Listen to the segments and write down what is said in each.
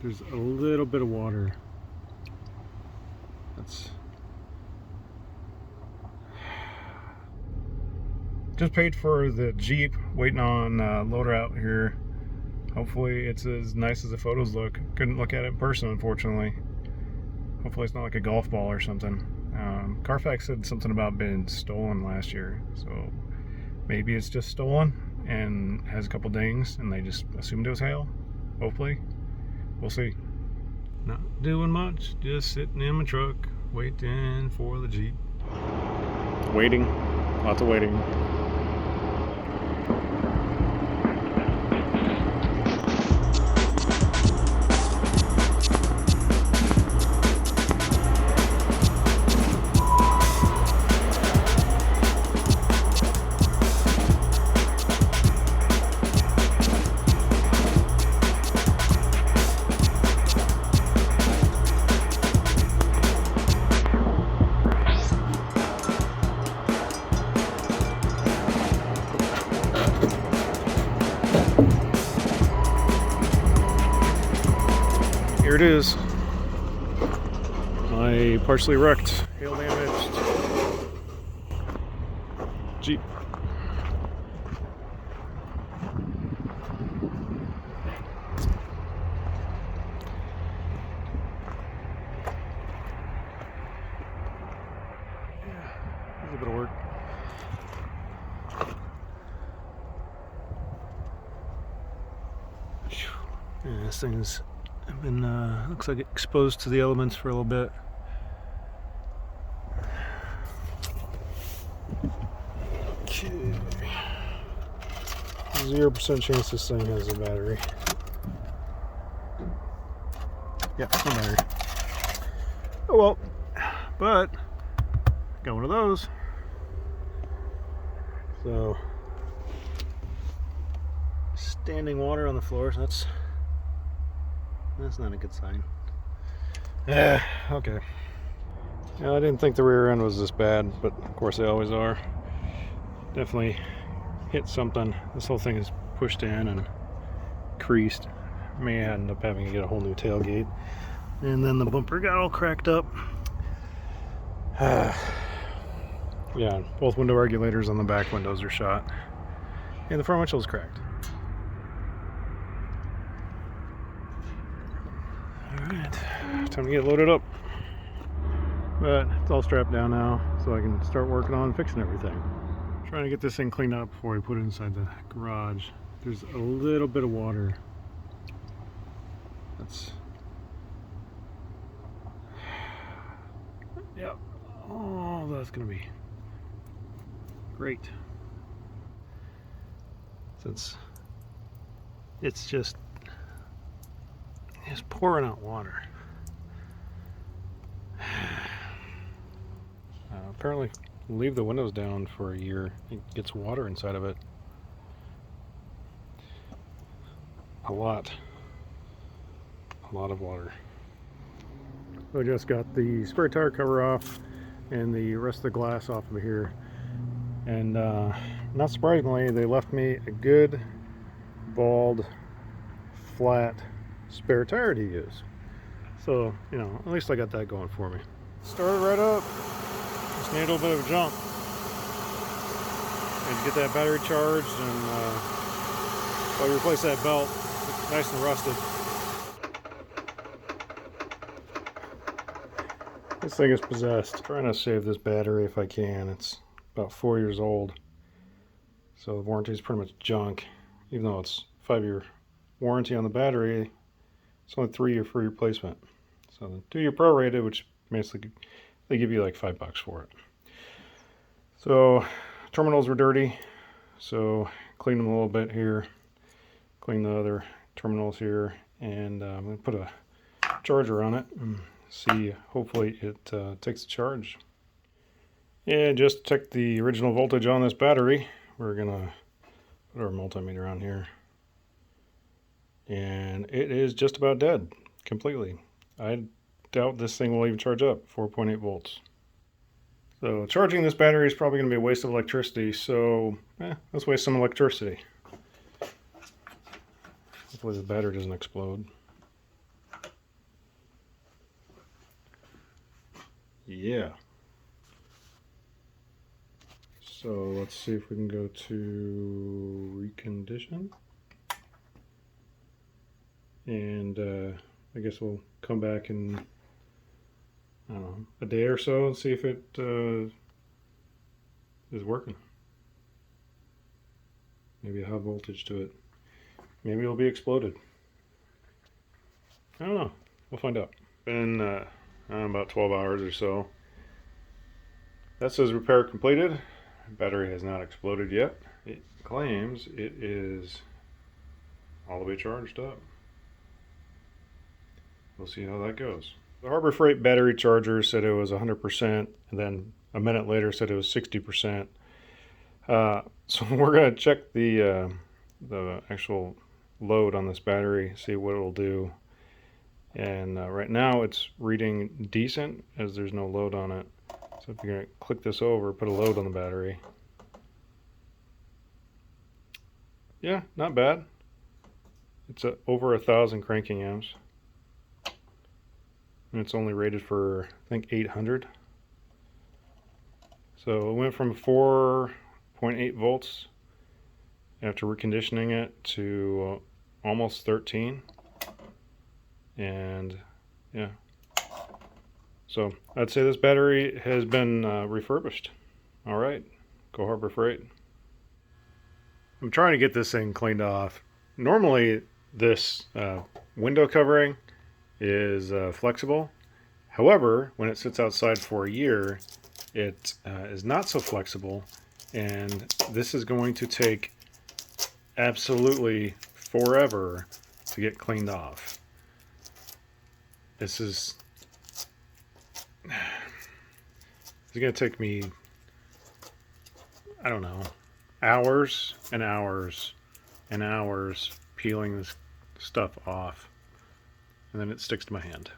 There's a little bit of water. That's just paid for the Jeep, waiting on loader out here. Hopefully it's as nice as the photos look. Couldn't look at it in person, unfortunately. Hopefully it's not like a golf ball or something. Carfax said something about being stolen last year, so maybe it's just stolen and has a couple dings and they just assumed it was hail. Hopefully. We'll see. Not doing much, just sitting in my truck waiting for the Jeep. Waiting, lots of waiting. Here it is, my partially wrecked, hail damaged Jeep. Yeah, a little bit of work. Yeah, this thing's been looks like exposed to the elements for a little bit. Okay. 0% chance this thing has a battery. Yeah, no battery. Oh well, but got one of those. So standing water on the floor, so that's not a good sign. Yeah, okay. Yeah, I didn't think the rear end was this bad, but of course they always are. Definitely hit something. This whole thing is pushed in and creased. May end up having to get a whole new tailgate. And then the bumper got all cracked up. Yeah, both window regulators on the back windows are shot. And the front windshield's cracked. Alright, time to get loaded up. But it's all strapped down now, so I can start working on fixing everything. Trying to get this thing cleaned up before we put it inside the garage. There's a little bit of water. That's... Yep. Oh, that's gonna be great. Since it's just pouring out water. Apparently, leave the windows down for a year. It gets water inside of it. A lot of water. So I just got the spare tire cover off and the rest of the glass off of here. And not surprisingly, they left me a good, bald, flat spare tire to use. So, you know, at least I got that going for me. Started right up. Just need a little bit of a jump. And to get that battery charged and while you replace that belt, it's nice and rusted. This thing is possessed. I'm trying to save this battery if I can. It's about 4 years old. So the warranty is pretty much junk. Even though it's 5-year warranty on the battery, it's only 3-year free replacement. So the 2-year prorated, which basically they give you like $5 for it. So terminals were dirty, so clean them a little bit here. Clean the other terminals here, and I'm going to put a charger on it and see, hopefully it takes the charge. And just to check the original voltage on this battery, we're going to put our multimeter on here. And it is just about dead, completely. I doubt this thing will even charge up, 4.8 volts. So charging this battery is probably going to be a waste of electricity, so let's waste some electricity. Hopefully the battery doesn't explode. Yeah. So let's see if we can go to recondition. And I guess we'll come back in, I don't know, a day or so and see if it is working. Maybe a high voltage to it. Maybe it'll be exploded. I don't know. We'll find out. Been about 12 hours or so. That says repair completed. Battery has not exploded yet. It claims it is all the way charged up. We'll see how that goes. The Harbor Freight battery charger said it was 100%, and then a minute later said it was 60%. So we're going to check the actual load on this battery, see what it'll do. And right now it's reading decent as there's no load on it. So if you're going to click this over, put a load on the battery. Yeah, not bad. It's over 1,000 cranking amps. And it's only rated for, I think, 800. So it went from 4.8 volts after reconditioning it to almost 13. And yeah. So I'd say this battery has been refurbished. All right, go Harbor Freight. I'm trying to get this thing cleaned off. Normally this window covering is flexible. However, when it sits outside for a year, it is not so flexible, and this is going to take absolutely forever to get cleaned off. This is going to take me, I don't know, hours and hours and hours peeling this stuff off, and then it sticks to my hand.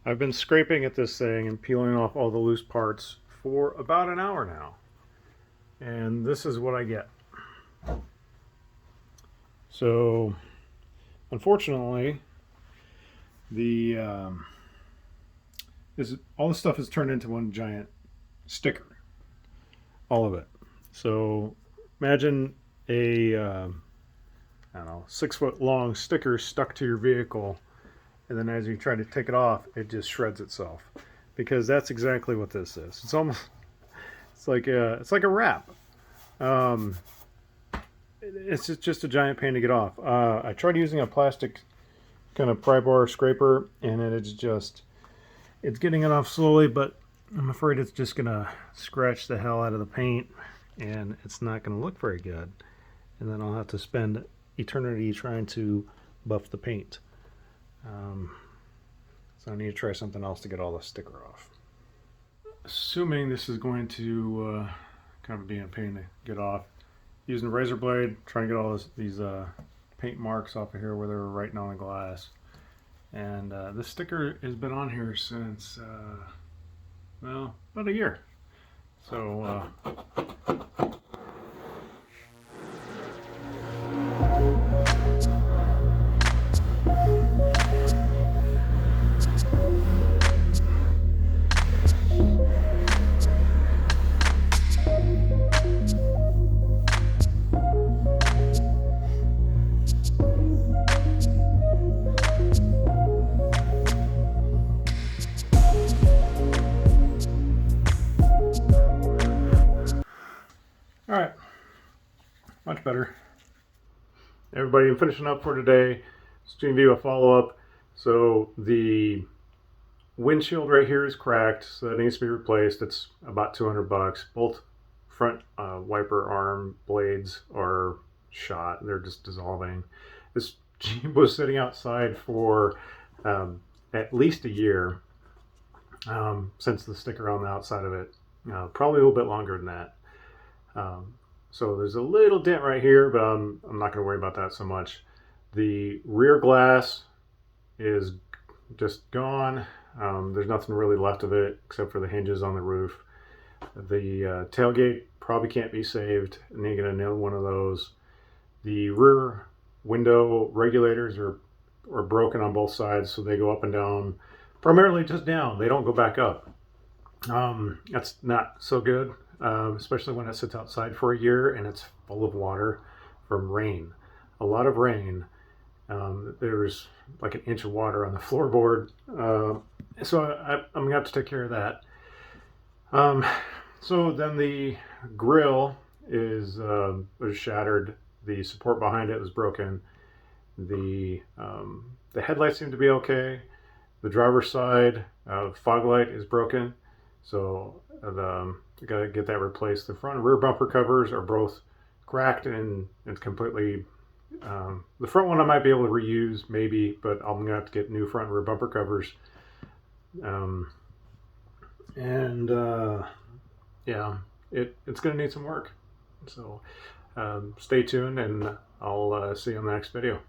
I've been scraping at this thing and peeling off all the loose parts for about an hour now, and this is what I get. So unfortunately, all this stuff is turned into one giant sticker, all of it. So imagine a I don't know, 6-foot long sticker stuck to your vehicle, and then as you try to take it off, it just shreds itself, because that's exactly what this is. It's like a wrap. It's just a giant pain to get off. I tried using a plastic kind of pry bar scraper, and it's getting it off slowly, but I'm afraid it's just gonna scratch the hell out of the paint, and it's not gonna look very good. And then I'll have to spend eternity trying to buff the paint. So I need to try something else to get all the sticker off. Assuming this is going to kind of be a pain to get off, using a razor blade, trying to get all these paint marks off of here where they were writing on the glass. And this sticker has been on here since, well, about a year. So all right, much better. Everybody, I'm finishing up for today. Just giving you a follow-up. So the windshield right here is cracked, so that needs to be replaced. It's about $200. Both front wiper arm blades are shot. They're just dissolving. This Jeep was sitting outside for at least a year since the sticker on the outside of it. Probably a little bit longer than that. So there's a little dent right here, but I'm not going to worry about that so much. The rear glass is just gone. There's nothing really left of it except for the hinges on the roof. The tailgate probably can't be saved. I need to get another one of those. The rear window regulators are broken on both sides, so they go up and down primarily just down. They don't go back up. That's not so good, especially when it sits outside for a year and it's full of water from rain. A lot of rain. There's like an inch of water on the floorboard. So I'm going to have to take care of that. So then the grill was shattered. The support behind it was broken. The headlights seem to be okay. The driver's side fog light is broken, so I got to get that replaced. The front and rear bumper covers are both cracked and completely. The front one I might be able to reuse maybe, but I'm gonna have to get new front and rear bumper covers. Yeah, it's gonna need some work. So stay tuned, and I'll see you on the next video.